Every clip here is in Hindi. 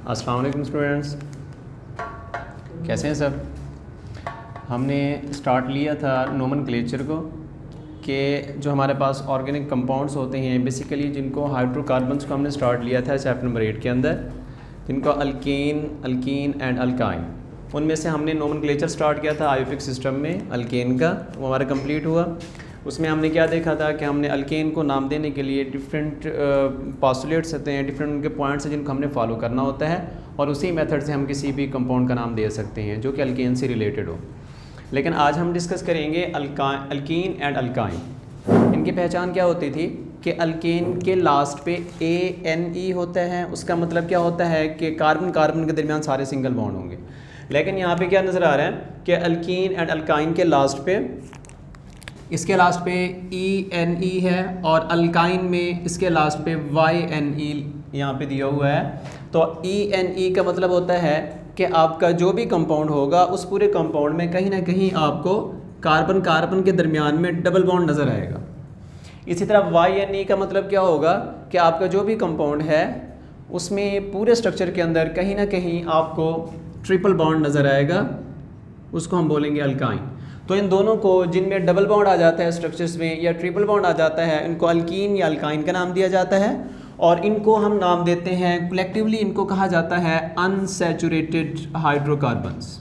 अस्सलाम वालेकुम स्टूडेंट्स, कैसे हैं सब। हमने स्टार्ट लिया था नोमेनक्लेचर को कि जो हमारे पास ऑर्गेनिक कंपाउंड्स होते हैं बेसिकली जिनको हाइड्रोकार्बन्स को हमने स्टार्ट लिया था चैप्टर नंबर 8 के अंदर, जिनको अल्कीन एंड अल्काइन, उनमें से हमने नोमेनक्लेचर स्टार्ट किया था आयोपिक सिस्टम में अल्केन का, वो हमारा कंप्लीट हुआ। उसमें हमने क्या देखा था कि हमने अल्केन को नाम देने के लिए डिफरेंट पॉस्टुलेट्स होते हैं, डिफरेंट उनके पॉइंट्स हैं जिनको हमने फॉलो करना होता है और उसी मेथड से हम किसी भी कंपाउंड का नाम दे सकते हैं जो कि अल्केन से रिलेटेड हो। लेकिन आज हम डिस्कस करेंगे अल्कीन एंड अल्काइन। इनकी पहचान क्या होती थी कि अल्केन के लास्ट पे ANE होता है, उसका मतलब क्या होता है कि कार्बन कार्बन के दरमियान सारे सिंगल बॉन्ड होंगे। लेकिन यहाँ पे क्या नज़र आ रहा है कि अल्कीन एंड अल्काइन के लास्ट पे, इसके लास्ट पे ENE है और अल्काइन में इसके लास्ट पे YNE यहाँ पे दिया हुआ है। तो ENE का मतलब होता है कि आपका जो भी कंपाउंड होगा उस पूरे कंपाउंड में कहीं ना कहीं आपको कार्बन कार्बन के दरमियान में डबल बॉन्ड नज़र आएगा। इसी तरह YNE का मतलब क्या होगा कि आपका जो भी कंपाउंड है उसमें पूरे स्ट्रक्चर के अंदर कहीं ना कहीं आपको ट्रिपल बॉन्ड नज़र आएगा, उसको हम बोलेंगे अल्काइन। तो इन दोनों को जिनमें डबल बॉन्ड आ जाता है स्ट्रक्चर्स में या ट्रिपल बॉन्ड आ जाता है, इनको अल्कीन या अल्काइन का नाम दिया जाता है और इनको हम नाम देते हैं कलेक्टिवली, इनको कहा जाता है अनसैचुरेटेड हाइड्रोकार्बन्स।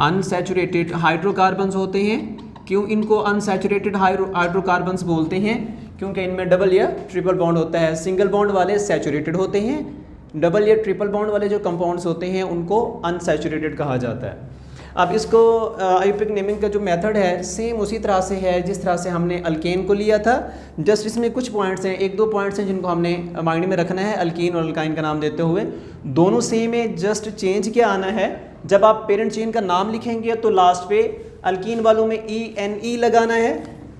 अनसैचुरेटेड हाइड्रोकार्बन्स होते हैं। क्यों इनको अनसैचुरेटेड हाइड्रोकार्बन्स बोलते हैं? क्योंकि इनमें डबल या ट्रिपल बॉन्ड होता है। सिंगल बॉन्ड वाले सैचुरेटेड होते हैं, डबल या ट्रिपल बॉन्ड वाले जो कंपाउंड्स होते हैं उनको अनसैचुरेटेड कहा जाता है। अब इसको आयोपिक नेमिंग का जो मेथड है सेम उसी तरह से है जिस तरह से हमने अल्केन को लिया था। जस्ट इसमें कुछ पॉइंट्स हैं, एक दो पॉइंट्स हैं जिनको हमने माइंड में रखना है अल्कीन और अल्काइन का नाम देते हुए। दोनों सेम है, जस्ट चेंज क्या आना है, जब आप पेरेंट चेन का नाम लिखेंगे तो लास्ट पे अल्कीन वालों में ENE लगाना है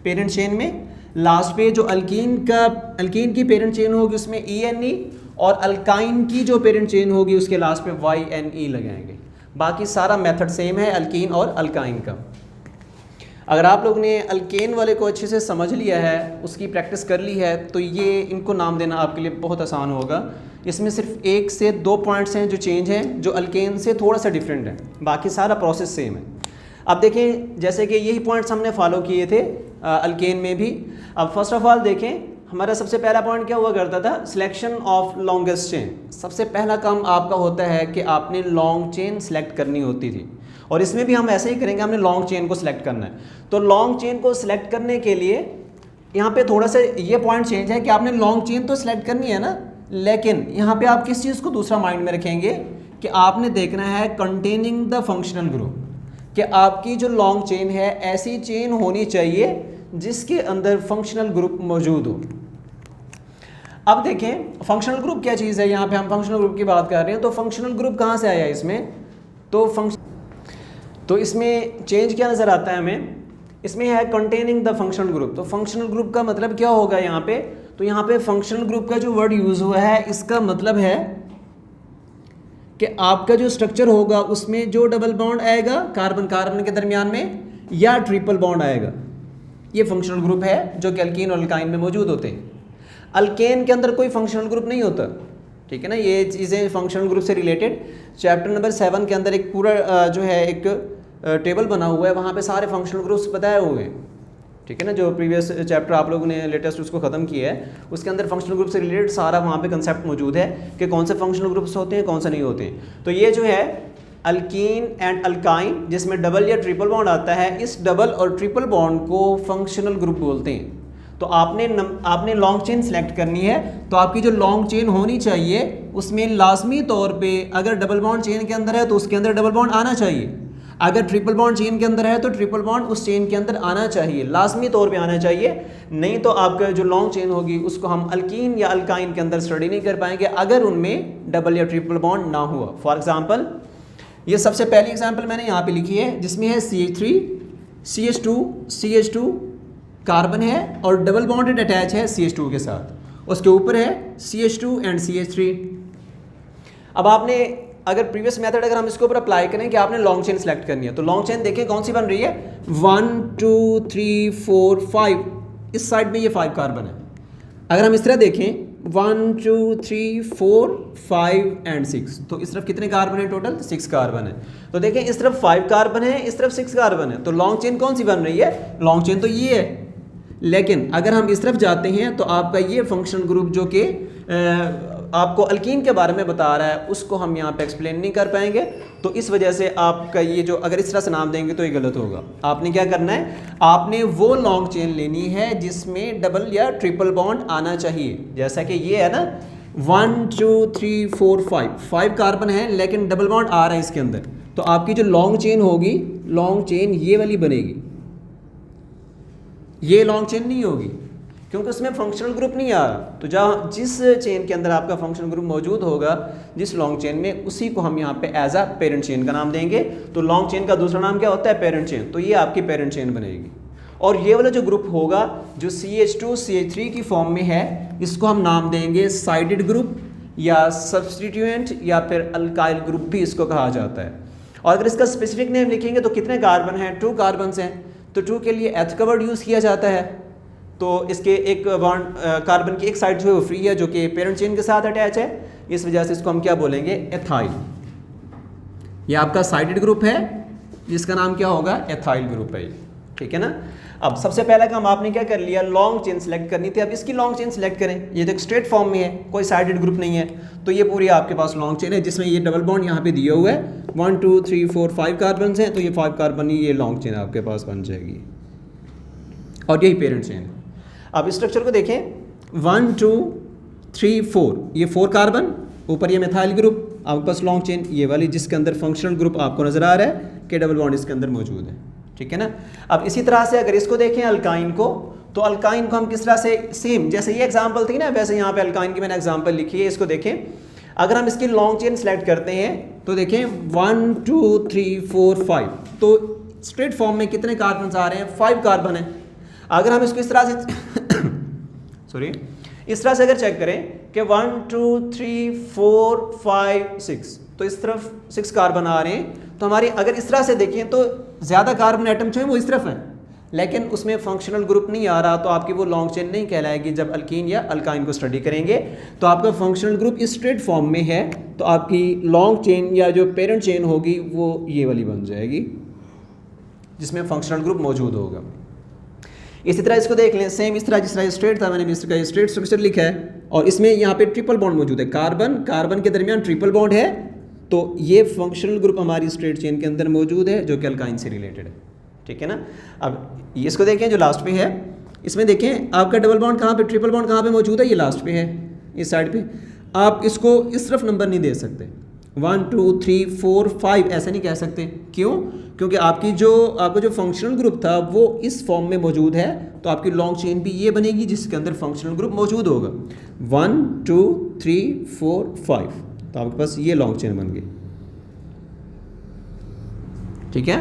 पेरेंट चेन में, लास्ट पे जो अल्कीन की पेरेंट चेन होगी उसमें ENE और अल्काइन की जो पेरेंट चेन होगी उसके लास्ट पे YNE लगाएंगे। बाकी सारा मेथड सेम है अल्कीन और अल्काइन का। अगर आप लोग ने अल्केन वाले को अच्छे से समझ लिया है, उसकी प्रैक्टिस कर ली है, तो ये इनको नाम देना आपके लिए बहुत आसान होगा। इसमें सिर्फ 1 से 2 पॉइंट्स हैं जो चेंज हैं, जो अल्केन से थोड़ा सा डिफरेंट है, बाकी सारा प्रोसेस सेम है। अब देखें, जैसे कि यही पॉइंट्स हमने फॉलो किए थे अल्केन में भी। अब फर्स्ट ऑफ ऑल देखें, हमारा सबसे पहला पॉइंट क्या हुआ करता था, सिलेक्शन ऑफ लॉन्गेस्ट चेन। सबसे पहला काम आपका होता है कि आपने लॉन्ग चेन सेलेक्ट करनी होती थी और इसमें भी हम ऐसे ही करेंगे, हमने लॉन्ग चेन को सिलेक्ट करना है। तो लॉन्ग चेन को सिलेक्ट करने के लिए यहाँ पे थोड़ा सा ये पॉइंट चेंज है कि आपने लॉन्ग चेन तो सिलेक्ट करनी है ना, लेकिन यहाँ पे आप किस चीज़ को दूसरा माइंड में रखेंगे कि आपने देखना है कंटेनिंग द फंक्शनल ग्रुप, कि आपकी जो लॉन्ग चेन है ऐसी चेन होनी चाहिए जिसके अंदर फंक्शनल ग्रुप मौजूद हो। अब देखें फंक्शनल ग्रुप क्या चीज़ है, यहाँ पे हम फंक्शनल ग्रुप की बात कर रहे हैं। तो फंक्शनल ग्रुप कहाँ से आया इसमें, तो इसमें चेंज क्या नज़र आता है हमें, इसमें है कंटेनिंग द फंक्शनल ग्रुप। तो फंक्शनल ग्रुप का मतलब क्या होगा यहाँ पे, तो यहाँ पे फंक्शनल ग्रुप का जो वर्ड यूज़ हुआ है इसका मतलब है कि आपका जो स्ट्रक्चर होगा उसमें जो डबल बॉन्ड आएगा कार्बन कार्बन के दरमियान में या ट्रिपल बॉन्ड आएगा, ये फंक्शनल ग्रुप है जो कि अल्कीन और अल्काइन में मौजूद होते हैं। अल्केन के अंदर कोई फंक्शनल ग्रुप नहीं होता, ठीक है ना। ये चीज़ें फंक्शनल ग्रुप से रिलेटेड चैप्टर नंबर 7 के अंदर एक पूरा जो है एक टेबल बना हुआ है, वहाँ पे सारे फंक्शनल ग्रुप्स बताए हुए हैं, ठीक है ना। जो प्रीवियस चैप्टर आप लोगों ने लेटेस्ट उसको ख़त्म किया है, उसके अंदर फंक्शनल ग्रुप से रिलेटेड सारा वहाँ पे कंसेप्ट मौजूद है कि कौन से फंक्शनल ग्रुप्स होते हैं कौन से नहीं होते हैं। तो ये जो है अल्कीन एंड अल्काइन जिसमें डबल या ट्रिपल बॉन्ड आता है, इस डबल और ट्रिपल बॉन्ड को फंक्शनल ग्रुप बोलते हैं। तो आपने लॉन्ग चेन सेलेक्ट करनी है, तो आपकी जो लॉन्ग चेन होनी चाहिए उसमें लाजमी तौर पे अगर डबल बॉन्ड चेन के अंदर है तो उसके अंदर डबल बॉन्ड आना चाहिए, अगर ट्रिपल बॉन्ड चेन के अंदर है तो ट्रिपल बॉन्ड उस चेन के अंदर आना चाहिए, लाजमी तौर पे आना चाहिए। नहीं तो आपका जो लॉन्ग चेन होगी उसको हम अल्कीन या अल्काइन के अंदर स्टडी नहीं कर पाएंगे अगर उनमें डबल या ट्रिपल बॉन्ड ना हुआ। फॉर एग्जाम्पल, ये सबसे पहली एग्जाम्पल मैंने यहाँ पे लिखी है जिसमें है CH3 CH2 कार्बन है और डबल बॉन्डेड अटैच है CH2 के साथ, उसके ऊपर है CH2 एंड CH3। अब आपने अगर प्रीवियस मेथड अगर हम इसके ऊपर अप्लाई करें कि आपने लॉन्ग चेन सेलेक्ट करनी है, तो लॉन्ग चेन देखें कौन सी बन रही है, 1 2 3 4 5, इस साइड में ये 5 कार्बन है, अगर हम इस तरह देखें 1 2 3 4 5 एंड 6, तो इस तरफ कितने कार्बन है टोटल? 6 कार्बन है। तो देखें इस तरफ 5 कार्बन है, इस तरफ 6 कार्बन है, तो लॉन्ग चेन कौन सी बन रही है? लॉन्ग चेन तो ये है। लेकिन अगर हम इस तरफ जाते हैं तो आपका ये फंक्शनल ग्रुप जो कि आपको अल्कीन के बारे में बता रहा है, उसको हम यहाँ पे एक्सप्लेन नहीं कर पाएंगे। तो इस वजह से आपका ये जो अगर इस तरह से नाम देंगे तो ये गलत होगा। आपने क्या करना है, आपने वो लॉन्ग चेन लेनी है जिसमें डबल या ट्रिपल बॉन्ड आना चाहिए। जैसा कि ये है ना 1 2 3 4 5 कार्बन है लेकिन डबल बॉन्ड आ रहा है इसके अंदर, तो आपकी जो लॉन्ग चेन होगी, लॉन्ग चेन ये वाली बनेगी। ये लॉन्ग चेन नहीं होगी क्योंकि उसमें फंक्शनल ग्रुप नहीं आ रहा। तो जहाँ जिस चेन के अंदर आपका फंक्शनल ग्रुप मौजूद होगा, जिस लॉन्ग चेन में, उसी को हम यहाँ पे एज अ पेरेंट चेन का नाम देंगे। तो लॉन्ग चेन का दूसरा नाम क्या होता है? Parent chain. तो ये आपकी पेरेंट चेन बनेगी। और ये वाला जो ग्रुप होगा जो CH2 CH3 की फॉर्म में है, इसको हम नाम देंगे साइडेड ग्रुप या सब्सटीट्यूएंट या फिर अल्काइल ग्रुप भी इसको कहा जाता है। और अगर इसका स्पेसिफिक नेम लिखेंगे तो कितने कार्बन हैं? 2 कार्बन हैं। तो 2 के लिए एथ का वर्ड यूज़ किया जाता है। तो इसके एक कार्बन की एक साइड जो है वो फ्री है, जो कि पेरेंट चेन के साथ अटैच है। इस वजह से इसको हम क्या बोलेंगे? एथाइल। ये आपका साइडेड ग्रुप है जिसका नाम क्या होगा? एथाइल ग्रुप है। ठीक है ना। अब सबसे पहला काम आपने क्या कर लिया? लॉन्ग चेन सेलेक्ट करनी थी। अब इसकी लॉन्ग चेन सेलेक्ट करें। ये तो एक स्ट्रेट फॉर्म में है, कोई साइडेड ग्रुप नहीं है, तो ये पूरी आपके पास लॉन्ग चेन है जिसमें ये डबल बॉन्ड यहाँ पे दिया हुआ है। 1 2 3 4 5 कार्बन हैं, तो ये 5 कार्बन ही ये लॉन्ग चेन आपके पास बन जाएगी और यही पेरेंट चेन है। अब स्ट्रक्चर को देखें 1 2 3 4, ये 4 कार्बन, ऊपर ये मिथाइल ग्रुप, आपके पास लॉन्ग चेन ये वाली जिसके अंदर फंक्शनल ग्रुप आपको नजर आ रहा है कि डबल बॉन्ड इसके अंदर मौजूद है। ठीक है ना। अब इसी तरह से अगर इसको देखें अल्काइन को, तो अल्काइन को हम किस तरह से, सेम जैसे ये एग्जांपल थी ना, वैसे यहाँ पे अल्काइन की मैंने एग्जांपल लिखी है। इसको देखें, अगर हम इसकी लॉन्ग चेन सेलेक्ट करते हैं तो देखें 1 2 3 4 5, तो स्ट्रेट फॉर्म में कितने कार्बन आ रहे हैं? 5 कार्बन है। अगर हम इसको इस तरह से सॉरी इस तरह से अगर चेक करें कि 1 2 3 4 5 6, तो इस तरफ 6 कार्बन आ रहे हैं। तो हमारी अगर इस तरह से देखें तो ज़्यादा कार्बन एटम जो है वो इस तरफ है, लेकिन उसमें फंक्शनल ग्रुप नहीं आ रहा, तो आपकी वो लॉन्ग चेन नहीं कहलाएगी। जब अल्कीन या अल्काइन को स्टडी करेंगे तो आपका फंक्शनल ग्रुप इस स्ट्रेट फॉर्म में है, तो आपकी लॉन्ग चेन या जो पेरेंट चेन होगी वो ये वाली बन जाएगी जिसमें फंक्शनल ग्रुप मौजूद होगा। इसी तरह इसको देख लें, सेम इस तरह जिस तरह स्ट्रेट था, मैंने भी इसका स्ट्रेट स्ट्रक्चर लिखा है और इसमें यहाँ पे ट्रिपल बॉन्ड मौजूद है। कार्बन कार्बन के दरमियान ट्रिपल बॉन्ड है, तो ये फंक्शनल ग्रुप हमारी स्ट्रेट चेन के अंदर मौजूद है जो कि अल्काइन से रिलेटेड है। ठीक है ना। अब इसको देखें जो लास्ट पे है, इसमें देखें आपका डबल बॉन्ड कहाँ पे, ट्रिपल बॉन्ड कहाँ पे मौजूद है? ये लास्ट पे है, इस साइड पे। आप इसको इस तरफ नंबर नहीं दे सकते, 1 2 3 4 5 ऐसा नहीं कह सकते। क्यों? क्योंकि आपका जो फंक्शनल ग्रुप था वो इस फॉर्म में मौजूद है, तो आपकी लॉन्ग चेन भी ये बनेगी जिसके अंदर फंक्शनल ग्रुप मौजूद होगा। 1 2 3 4 5, तो आपके पास ये लॉन्ग चेन बन गई। ठीक है।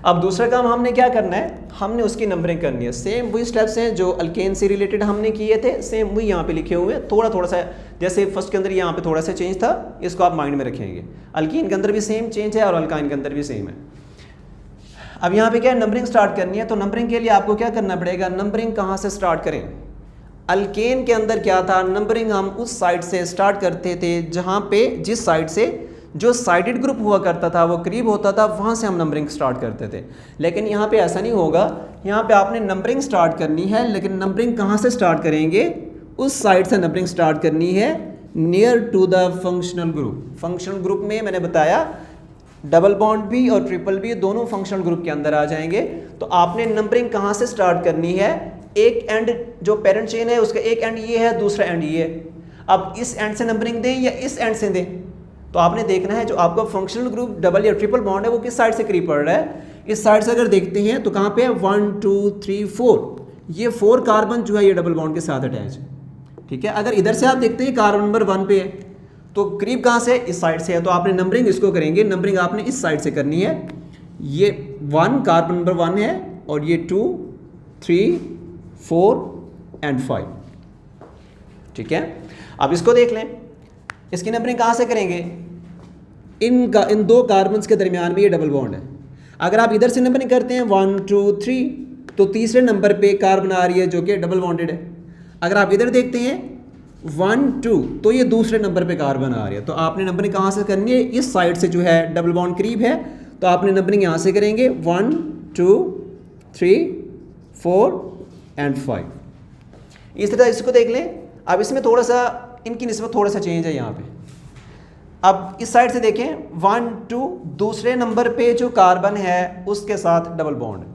अब दूसरा काम हमने क्या करना है, हमने उसकी नंबरिंग करनी है। सेम वही स्टेप्स हैं जो अल्केन से रिलेटेड हमने किए थे, सेम वही यहाँ पे लिखे हुए हैं। थोड़ा सा जैसे फर्स्ट के अंदर यहाँ पे थोड़ा सा चेंज था, इसको आप माइंड में रखेंगे। अल्कीन के अंदर भी सेम चेंज है और अल्काइन के अंदर भी सेम है। अब यहाँ पे क्या है, नंबरिंग स्टार्ट करनी है। तो नंबरिंग के लिए आपको क्या करना पड़ेगा, नंबरिंग कहाँ से स्टार्ट करें? अल्केन के अंदर क्या था, नंबरिंग हम उस साइड से स्टार्ट करते थे जहाँ पे जिस साइड से जो साइडेड ग्रुप हुआ करता था वो करीब होता था, वहाँ से हम नंबरिंग स्टार्ट करते थे। लेकिन यहाँ पे ऐसा नहीं होगा, यहाँ पे आपने नंबरिंग स्टार्ट करनी है, लेकिन नंबरिंग कहाँ से स्टार्ट करेंगे? उस साइड से नंबरिंग स्टार्ट करनी है near to the functional group. Functional group में मैंने बताया डबल बॉन्ड भी और ट्रिपल भी दोनों फंक्शनल ग्रुप के अंदर आ जाएंगे। तो आपने नंबरिंग कहाँ से स्टार्ट करनी है? एक एंड जो पेरेंट चेन है उसका एक एंड ये है, दूसरा एंड ये है। अब इस एंड से नंबरिंग दें या इस एंड से दें, तो आपने देखना है जो आपका फंक्शनल ग्रुप डबल या ट्रिपल बॉन्ड है वो किस साइड से करीब पड़ रहा है। इस साइड से अगर देखते हैं तो कहाँ पे है, 1 2 3 4, ये 4 कार्बन जो है ये डबल बॉन्ड के साथ अटैच है। ठीक है। अगर इधर से आप देखते हैं कार्बन नंबर 1 पे है, तो करीब कहाँ से, इस साइड से है, तो आपने नंबरिंग इसको करेंगे, नंबरिंग आपने इस साइड से करनी है। ये 1 कार्बन नंबर 1 है और ये 2 3 4 एंड 5। ठीक है। अब इसको देख लें, इसकी नंबरिंग कहाँ से करेंगे? इन दो कार्बन्स के दरमियान में ये डबल बॉन्ड है। अगर आप इधर से नंबरिंग करते हैं 1 2 3, तो तीसरे नंबर पे कार्बन आ रही है जो कि डबल बॉन्डेड है। अगर आप इधर देखते हैं 1 2 तो ये दूसरे नंबर पे कार्बन आ रही है, तो आपने नंबरिंग कहाँ से करनी है, इस साइड से जो है डबल बॉन्ड करीब है तो आपने नंबरिंग यहाँ से करेंगे 1 2 3 4 एंड 5। इस तरह इसको देख लें। अब इसमें थोड़ा सा इनकी निस्बत थोड़ा सा चेंज है यहाँ पे। अब इस साइड से देखें 1 2 दूसरे नंबर पे जो कार्बन है उसके साथ डबल बॉन्ड है।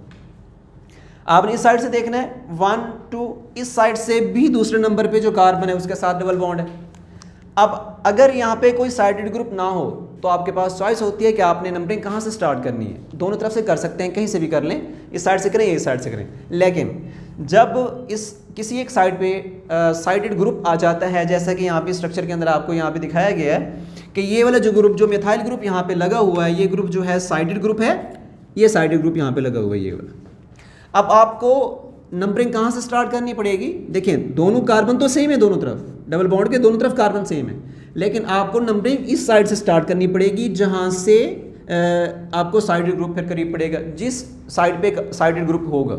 आपने इस साइड से देखना है 1 2 इस साइड से भी दूसरे नंबर पे जो कार्बन है उसके साथ डबल बॉन्ड है। अब अगर यहाँ पे कोई साइडेड ग्रुप ना हो तो आपके पास चॉइस होती है कि आपने नंबरिंग कहाँ से स्टार्ट करनी है। दोनों तरफ से कर सकते हैं, कहीं से भी कर लें, इस साइड से करें इस साइड से करें। लेकिन जब इस किसी एक साइड पे साइडेड ग्रुप आ जाता है, जैसा कि यहाँ पे स्ट्रक्चर के अंदर आपको यहाँ पे दिखाया गया है कि ये वाला जो ग्रुप, जो मिथाइल ग्रुप यहाँ पे लगा हुआ है, ये ग्रुप जो है साइडेड ग्रुप है, ये साइडेड ग्रुप यहाँ पे लगा हुआ है ये वाला। अब आपको नंबरिंग कहाँ से स्टार्ट करनी पड़ेगी। देखें दोनों कार्बन तो सेम है, दोनों तरफ डबल बॉन्ड के दोनों तरफ कार्बन सेम है, लेकिन आपको नंबरिंग इस साइड से स्टार्ट करनी पड़ेगी जहाँ से आपको साइडेड ग्रुप फिर करीब पड़ेगा, जिस साइड पे साइडेड ग्रुप होगा,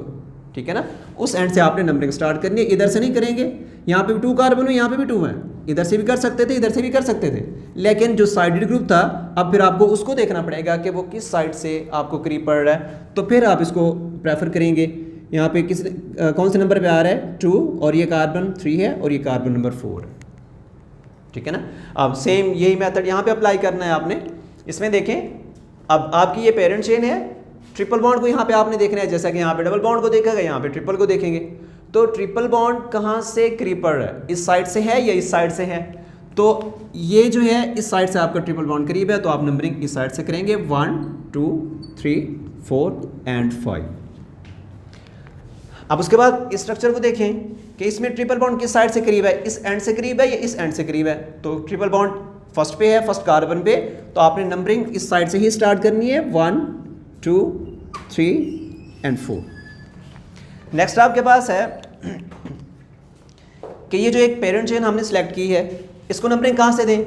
ठीक है ना, उस एंड से आपने नंबरिंग स्टार्ट करनी है। इधर से नहीं करेंगे, यहाँ पे भी 2 कार्बन है, यहाँ पे भी 2 हैं, इधर से भी कर सकते थे, इधर से भी कर सकते थे, लेकिन जो साइडेड ग्रुप था अब फिर आपको उसको देखना पड़ेगा कि वो किस साइड से आपको करीब पड़ रहा है, तो फिर आप इसको प्रेफर करेंगे। यहाँ पे किस कौन से नंबर पे आ रहा है 2 और ये कार्बन 3 है और ये कार्बन नंबर 4 है, ठीक है ना। अब सेम यही मेथड यहाँ पे अप्लाई करना है आपने। इसमें देखें अब आपकी ये पेरेंट चेन है, ट्रिपल बॉन्ड को यहाँ पे आपने देखना है, जैसा कि यहाँ पे डबल बॉन्ड को देखा गया, यहाँ पे ट्रिपल को देखेंगे। तो ट्रिपल बॉन्ड कहाँ से करीब पड़ रहा है, इस साइड से है या इस साइड से है, तो ये जो है इस साइड से आपका ट्रिपल बॉन्ड करीब है, तो आप नंबरिंग इस साइड से करेंगे 1 2 3 4 एंड 5। अब उसके बाद इस स्ट्रक्चर को देखें कि इसमें ट्रिपल बॉन्ड किस साइड से करीब है, इस एंड से करीब है या इस एंड से करीब है। तो ट्रिपल बॉन्ड फर्स्ट पे है, फर्स्ट कार्बन पे, तो आपने नंबरिंग इस साइड से ही स्टार्ट करनी है 1 2 3 एंड 4। नेक्स्ट आपके पास है कि ये जो एक पेरेंट चेन हमने सेलेक्ट की है, इसको नंबरिंग कहाँ से दें।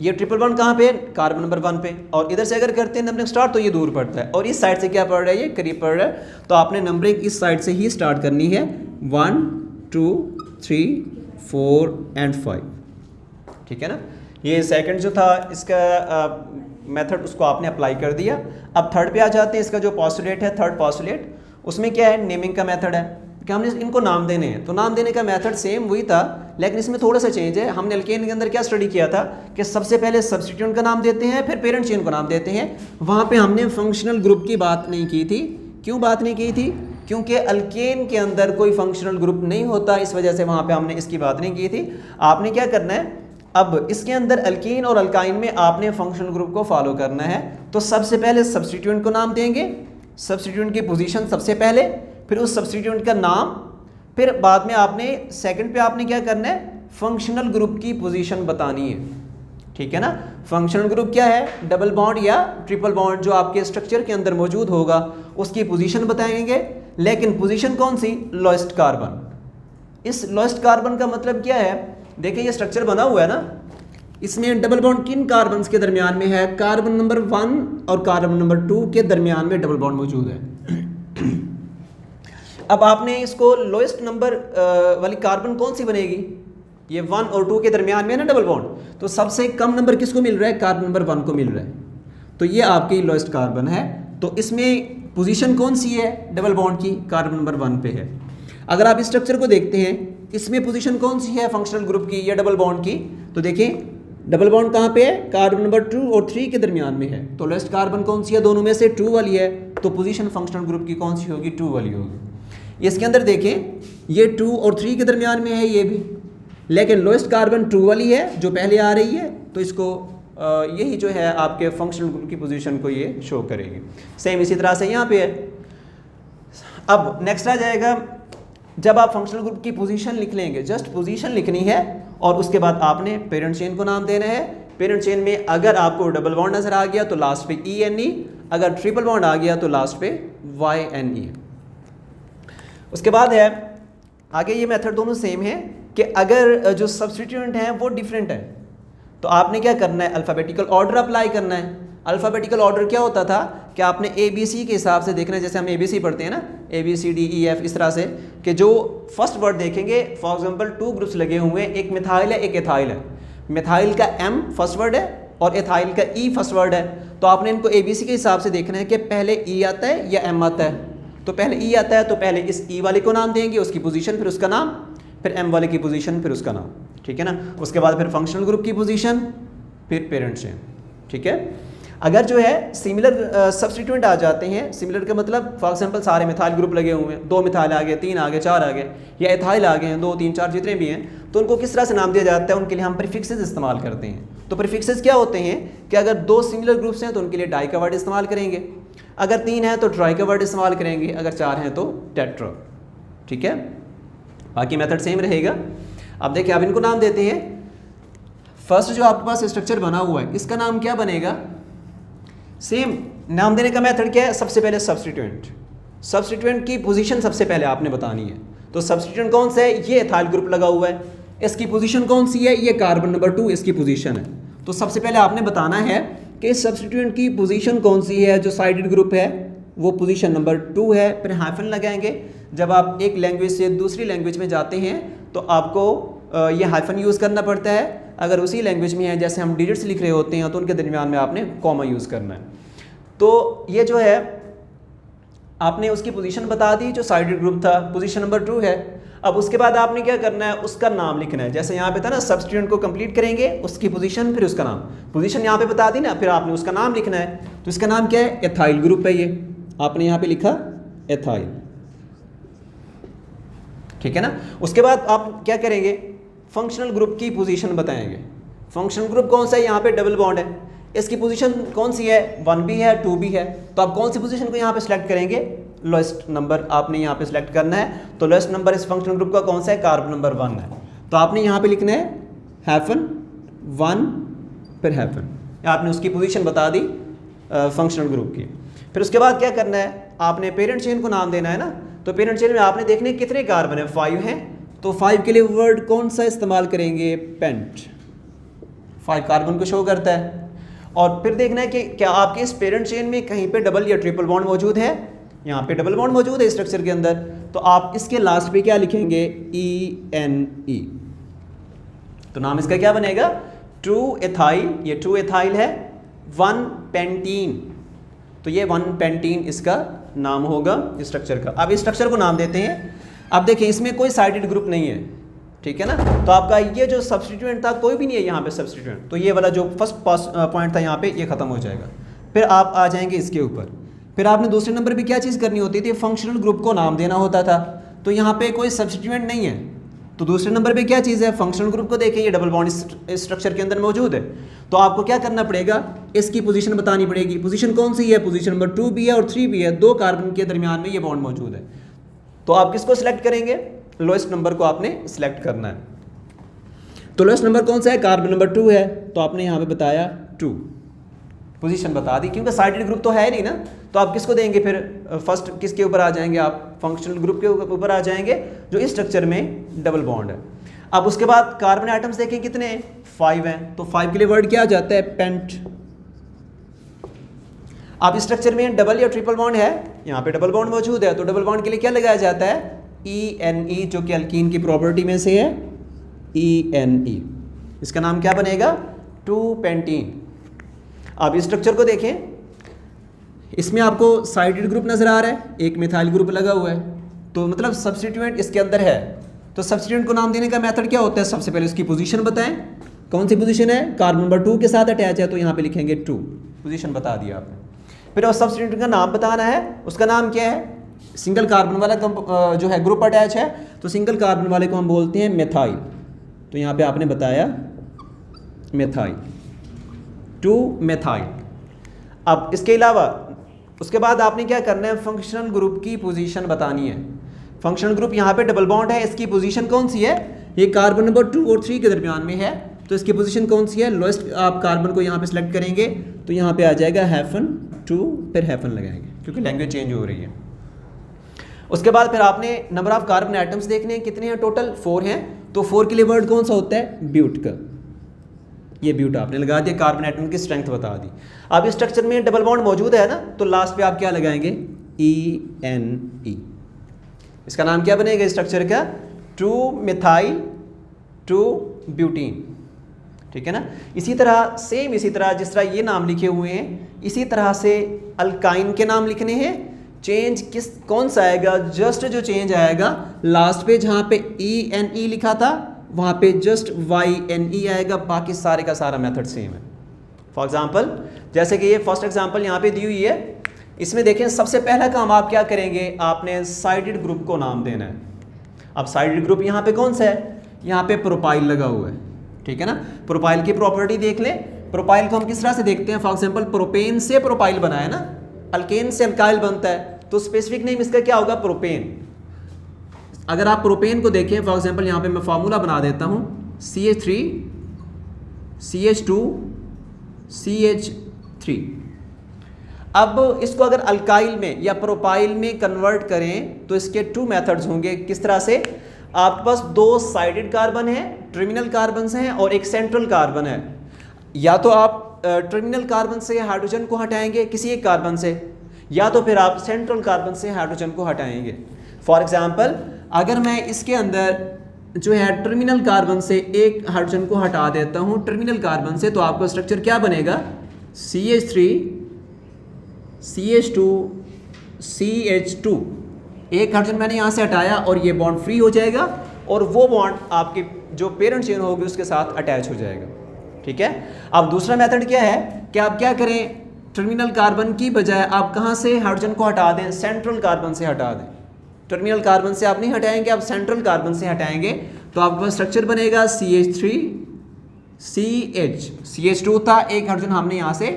ये ट्रिपल बॉन्ड कहाँ पे, कार्बन नंबर 1 पे, और इधर से अगर करते हैं नंबरिंग स्टार्ट तो ये दूर पड़ता है, और इस साइड से क्या पड़ रहा है, ये करीब पड़ रहा है, तो आपने नंबरिंग इस साइड से ही स्टार्ट करनी है 1 2 3 4 एंड 5, ठीक है ना। ये सेकंड जो था इसका मेथड, उसको आपने अप्लाई कर दिया। अब थर्ड पे आ जाते हैं। इसका जो पॉस्टुलेट है, थर्ड पॉस्टुलेट, उसमें क्या है, नेमिंग का मेथड है कि हमने इनको नाम देने हैं। तो नाम देने का मेथड सेम वही था, लेकिन इसमें थोड़ा सा चेंज है। हमने एल्केन के अंदर क्या स्टडी किया था कि सबसे पहले सब्स्टिट्यूएंट का नाम देते हैं, फिर पेरेंट चेन को नाम देते हैं। वहाँ पे हमने फंक्शनल ग्रुप की बात नहीं की थी। क्यों बात नहीं की थी, क्योंकि अल्केन के अंदर कोई फंक्शनल ग्रुप नहीं होता, इस वजह से वहाँ पे हमने इसकी बात नहीं की थी। आपने क्या करना है, अब इसके अंदर अल्कीन और अल्काइन में आपने फंक्शनल ग्रुप को फॉलो करना है। तो सबसे पहले सब्स्टिट्यूएंट को नाम देंगे, सब्स्टिट्यूएंट की पोजीशन सबसे पहले, फिर उस सब्स्टिट्यूएंट का नाम, फिर बाद में आपने सेकंड पे आपने क्या करना है, फंक्शनल ग्रुप की पोजीशन बतानी है, ठीक है ना। फंक्शनल ग्रुप क्या है, डबल बॉन्ड या ट्रिपल बॉन्ड जो आपके स्ट्रक्चर के अंदर मौजूद होगा उसकी पोजीशन बताएंगे, लेकिन पोजीशन कौन सी, लोएस्ट कार्बन। इस लोएस्ट कार्बन का मतलब क्या है, देखिए ये स्ट्रक्चर बना हुआ है ना, इसमें डबल बॉन्ड किन कार्बन के दरमियान में है, कार्बन नंबर 1 और कार्बन नंबर 2 के दरमियान में डबल बॉन्ड मौजूद है। अब आपने इसको लोएस्ट नंबर वाली कार्बन कौन सी बनेगी, ये 1 और 2 के दरमियान में है ना डबल बॉन्ड, तो सबसे कम नंबर किसको मिल रहा है, कार्बन नंबर 1 को मिल रहा है, तो ये आपकी लोएस्ट कार्बन है। तो इसमें पोजीशन कौन सी है डबल बॉन्ड की, कार्बन नंबर 1 पे है। अगर आप इस स्ट्रक्चर को देखते हैं, इसमें पोजीशन कौन सी है फंक्शनल ग्रुप की या डबल बॉन्ड की, तो देखिए डबल बॉन्ड कहाँ पे है, कार्बन नंबर 2 और 3 के दरमियान में है। तो लोएस्ट कार्बन कौन सी है, दोनों में से 2 वाली है, तो पोजीशन फंक्शनल ग्रुप की कौन सी होगी, 2 वाली होगी। इसके अंदर देखें ये 2 और 3 के दरमियान में है ये भी, लेकिन लोएस्ट कार्बन 2 वाली है जो पहले आ रही है, तो इसको यही जो है आपके फंक्शनल ग्रुप की पोजीशन को ये शो करेगी। सेम इसी तरह से यहाँ पे है। अब नेक्स्ट आ जाएगा, जब आप फंक्शनल ग्रुप की पोजीशन लिख लेंगे, जस्ट पोजीशन लिखनी है, और उसके बाद आपने पेरेंट चेन को नाम देना है। पेरेंट चेन में अगर आपको डबल बॉन्ड नजर आ गया तो लास्ट पे ENE, अगर ट्रिपल बॉन्ड आ गया तो लास्ट पे YNE। उसके बाद है आगे, ये मेथड दोनों सेम है कि अगर जो सब्स्टिट्यूएंट हैं वो डिफरेंट है, तो आपने क्या करना है, अल्फ़ाबेटिकल ऑर्डर अप्लाई करना है। अल्फ़ाबेटिकल ऑर्डर क्या होता था कि आपने ABC के हिसाब से देखना है, जैसे हम ABC पढ़ते हैं ना, ABCDEF, इस तरह से कि जो फर्स्ट वर्ड देखेंगे, फॉर एग्जांपल 2 ग्रुप्स लगे हुए हैं, एक मिथाइल है एक एथाइल है, मिथाइल का M फर्स्ट वर्ड है और एथाइल का E फर्स्ट वर्ड है, तो आपने इनको ABC के हिसाब से देखना है कि पहले E आता है या M आता है। तो पहले E आता है तो पहले इस E वाले को नाम देंगे, उसकी पोजीशन, फिर उसका नाम, फिर M वाले की पोजीशन, फिर उसका नाम, ठीक है ना। उसके बाद फिर फंक्शनल ग्रुप की पोजीशन, फिर पेरेंट चेन, ठीक है। अगर जो है सिमिलर सब्स्टिट्यूएंट आ जाते हैं, सिमिलर का मतलब फॉर एग्जांपल सारे मिथाइल ग्रुप लगे हुए हैं, 2 मिथाइल आ गए, 3 आ गए, 4 आ गए, या एथाइल आ गए हैं 2 3 4 जितने भी हैं, तो उनको किस तरह से नाम दिया जाता है, उनके लिए हम प्रीफिक्सेस इस्तेमाल करते हैं। तो प्रीफिक्सेस क्या होते हैं कि अगर 2 सिमिलर ग्रुप्स हैं तो उनके लिए डाई का वर्ड इस्तेमाल करेंगे, अगर 3 है तो ट्राई का वर्ड इस्तेमाल करेंगे, अगर 4 हैं तो टेट्रा, ठीक है। बाकी मेथड सेम रहेगा। अब देखिए आप इनको नाम देते हैं। फर्स्ट जो आपके पास स्ट्रक्चर बना हुआ है इसका नाम क्या बनेगा, सेम नाम देने का मेथड क्या है, सबसे पहले सब्स्टिट्यूएंट की पोजीशन सबसे पहले आपने बतानी है। तो सब्स्टिट्यूएंट कौन सा है, ये एथाइल ग्रुप लगा हुआ है, इसकी पोजीशन कौन सी है, ये कार्बन नंबर 2 इसकी पोजीशन है। तो सबसे पहले आपने बताना है कि सब्स्टिट्यूएंट की पोजीशन कौन सी है, जो साइडेड ग्रुप है वो पोजीशन नंबर 2 है, फिर हाइफन लगाएंगे। जब आप एक लैंग्वेज से दूसरी लैंग्वेज में जाते हैं तो आपको ये हाइफन यूज़ करना पड़ता है। अगर उसी लैंग्वेज में है, जैसे हम डिजिट्स लिख रहे होते हैं, तो उनके दरमियान में आपने कॉमा यूज़ करना है। तो ये जो है आपने उसकी पोजीशन बता दी, जो साइडेड ग्रुप था पोजीशन नंबर 2 है। अब उसके बाद आपने क्या करना है, उसका नाम लिखना है। जैसे यहाँ पे था ना, सब्स्टिट्यूएंट को कंप्लीट करेंगे, उसकी पोजीशन फिर उसका नाम, पोजीशन यहाँ पे बता दी ना, फिर आपने उसका नाम लिखना है। तो इसका नाम क्या है, एथाइल ग्रुप है, ये आपने यहाँ पे लिखा एथाइल, ठीक है ना। उसके बाद आप क्या करेंगे, फंक्शनल ग्रुप की पोजीशन बताएंगे। फंक्शनल ग्रुप कौन सा है, यहाँ पे डबल बॉन्ड है, इसकी पोजीशन कौन सी है, 1 भी है 2 भी है। तो आप कौन सी पोजीशन को यहाँ पे सिलेक्ट करेंगे, लोएस्ट नंबर आपने यहाँ पे सिलेक्ट करना है। तो लोएस्ट नंबर इस फंक्शनल ग्रुप का कौन सा है, कार्बन नंबर 1 है। तो आपने यहाँ पे लिखना है हाइफन 1 फिर हाइफन, आपने उसकी पोजीशन बता दी फंक्शनल ग्रुप की। फिर उसके बाद क्या करना है, आपने पेरेंट चेन को नाम देना है ना। तो पेरेंट चेन में आपने देखने कितने कार्बन है, 5 हैं। तो 5 के लिए वर्ड कौन सा इस्तेमाल करेंगे, पेंट, 5 कार्बन को शो करता है। और फिर देखना है कि क्या आपके इस पेरेंट चेन में कहीं पे डबल या ट्रिपल बॉन्ड मौजूद है। यहाँ पे डबल बॉन्ड मौजूद है स्ट्रक्चर के अंदर, तो आप इसके लास्ट पे क्या लिखेंगे, ENE। तो नाम इसका क्या बनेगा, 2 एथाइल, ये 2 एथाइल है, 1 पेंटीन, तो ये 1 पेंटीन इसका नाम होगा स्ट्रक्चर का। अब इस स्ट्रक्चर को नाम देते हैं। अब देखिए इसमें कोई साइडेड ग्रुप नहीं है, ठीक है ना। तो आपका ये जो सब्स्टिट्यूएंट था कोई भी नहीं है यहाँ पे सब्स्टिट्यूएंट, तो ये वाला जो फर्स्ट पॉइंट था यहाँ पे ये खत्म हो जाएगा। फिर आप आ जाएंगे इसके ऊपर। फिर आपने दूसरे नंबर पे क्या चीज़ करनी होती थी, फंक्शनल ग्रुप को नाम देना होता था। तो यहाँ पे कोई सब्स्टिट्यूएंट नहीं है, तो दूसरे नंबर पे क्या चीज़ है, फंक्शनल ग्रुप को देखें, ये डबल बॉन्ड स्ट्रक्चर के अंदर मौजूद है। तो आपको क्या करना पड़ेगा, इसकी पोजीशन बतानी पड़ेगी। पोजीशन कौन सी है, पोजीशन नंबर 2 भी है और 3 भी है, 2 कार्बन के दरमियान में ये बॉन्ड मौजूद है। तो आप किसको सिलेक्ट करेंगे, लोएस्ट नंबर को आपने सिलेक्ट करना है। तो लोएस्ट नंबर कौन सा है, कार्बन नंबर 2 है, तो आपने यहाँ पे बताया 2, पोजीशन बता दी, क्योंकि साइडेड ग्रुप तो है नहीं ना। तो आप किसको देंगे, फिर फर्स्ट किसके ऊपर आ जाएंगे, आप फंक्शनल ग्रुप के ऊपर आ जाएंगे जो इस स्ट्रक्चर में डबल बॉन्ड है। अब उसके बाद कार्बन आइटम्स देखें कितने हैं, 5 हैं। तो 5 के लिए वर्ड क्या आ जाता है, पेंट। अब इस स्ट्रक्चर में डबल या ट्रिपल बॉन्ड है, यहाँ पे डबल बॉन्ड मौजूद है, तो डबल बॉन्ड के लिए क्या लगाया जाता है, ENE, जो कि अल्कीन की प्रॉपर्टी में से है, ENE। इसका नाम क्या बनेगा, 2 पेंटीन। अब इस स्ट्रक्चर को देखें, इसमें आपको साइडेड ग्रुप नजर आ रहा है, एक मिथाइल ग्रुप लगा हुआ है, तो मतलब सब्स्टिट्यूएंट इसके अंदर है। तो सब्स्टिट्यूएंट को नाम देने का मेथड क्या होता है, सबसे पहले उसकी पोजीशन बताएं, कौन सी पोजीशन है, कार्बन नंबर 2 के साथ अटैच है, तो यहाँ पे लिखेंगे 2, पोजीशन बता दिया आपने। फिर उस सब्स्टिट्यूएंट का नाम बताना है, उसका नाम क्या है, सिंगल कार्बन वाला जो है ग्रुप अटैच है, तो सिंगल कार्बन वाले को हम बोलते हैं मेथाइल। तो यहाँ पे आपने बताया मेथाइल, 2 मेथाइल। अब इसके अलावा उसके बाद आपने क्या करना है, फंक्शनल ग्रुप की पोजीशन बतानी है। फंक्शनल ग्रुप यहाँ पे डबल बॉन्ड है, इसकी पोजीशन कौन सी है, ये कार्बन नंबर 2 और 3 के दरमियान में है, तो इसकी पोजीशन कौन सी है, लोएस्ट आप कार्बन को यहाँ पे सिलेक्ट करेंगे, तो यहाँ पे आ जाएगा हाइफन 2 फिर हाइफन लगाएंगे, क्योंकि लैंग्वेज चेंज हो रही है। उसके बाद फिर आपने नंबर ऑफ कार्बन आइटम्स देखने हैं, कितने हैं टोटल, 4 हैं। तो 4 के लिए वर्ड कौन सा होता है, ब्यूट का, ये ब्यूटा आपने लगा दिया, कार्बन एटम की स्ट्रेंथ बता दी। अब इस स्ट्रक्चर में डबल बॉन्ड मौजूद है ना, तो लास्ट पे आप क्या लगाएंगे, ENE। इसका नाम क्या बनेगा स्ट्रक्चर का, 2-मिथाइल 2-ब्यूटीन। ठीक है ना। इसी तरह सेम इसी तरह जिस तरह ये नाम लिखे हुए हैं, इसी तरह से अल्काइन के नाम लिखने हैं। चेंज कौन सा आएगा, जस्ट जो चेंज आएगा लास्ट पे जहाँ पे ENE लिखा था वहाँ पे जस्ट YNE आएगा, बाकी सारे का सारा मेथड सेम है। फॉर एग्जांपल जैसे कि ये फर्स्ट एग्जांपल यहाँ पे दी हुई है, इसमें देखें सबसे पहला काम आप क्या करेंगे, आपने साइडेड ग्रुप को नाम देना है। अब साइडेड ग्रुप यहाँ पे कौन सा है, यहाँ पे प्रोपाइल लगा हुआ है। ठीक है ना। प्रोपाइल की प्रॉपर्टी देख लें, प्रोपाइल को हम किस तरह से देखते हैं, फॉर एग्जांपल प्रोपेन से प्रोपाइल बना है ना, अल्केन से अल्काइल बनता है, तो स्पेसिफिक नेम इसका क्या होगा, प्रोपेन। अगर आप प्रोपेन को देखें, फॉर एग्जांपल यहाँ पे मैं फार्मूला बना देता हूँ, CH3 CH2 CH3। अब इसको अगर अल्काइल में या प्रोपाइल में कन्वर्ट करें तो इसके 2 मेथड्स होंगे। किस तरह से, आपके पास 2 साइडेड कार्बन है, टर्मिनल कार्बन हैं, और एक सेंट्रल कार्बन है। या तो आप टर्मिनल कार्बन से हाइड्रोजन को हटाएंगे किसी एक कार्बन से, या तो फिर आप सेंट्रल कार्बन से हाइड्रोजन को हटाएंगे। फॉर एग्जांपल अगर मैं इसके अंदर जो है टर्मिनल कार्बन से एक हाइड्रोजन को हटा देता हूँ टर्मिनल कार्बन से, तो आपका स्ट्रक्चर क्या बनेगा, CH3 CH2 CH2। एक हाइड्रोजन मैंने यहाँ से हटाया और ये बॉन्ड फ्री हो जाएगा, और वो बॉन्ड आपके जो पेरेंट चेन होगी उसके साथ अटैच हो जाएगा। ठीक है। अब दूसरा मेथड क्या है कि आप क्या करें, टर्मिनल कार्बन की बजाय आप कहाँ से हाइड्रोजन को हटा दें, सेंट्रल कार्बन से हटा दें। टर्मिनल कार्बन से आप नहीं हटाएंगे, आप सेंट्रल कार्बन से हटाएंगे, तो आपके पास स्ट्रक्चर बनेगा CH3 CH2 था, एक हाइड्रोजन हमने यहाँ से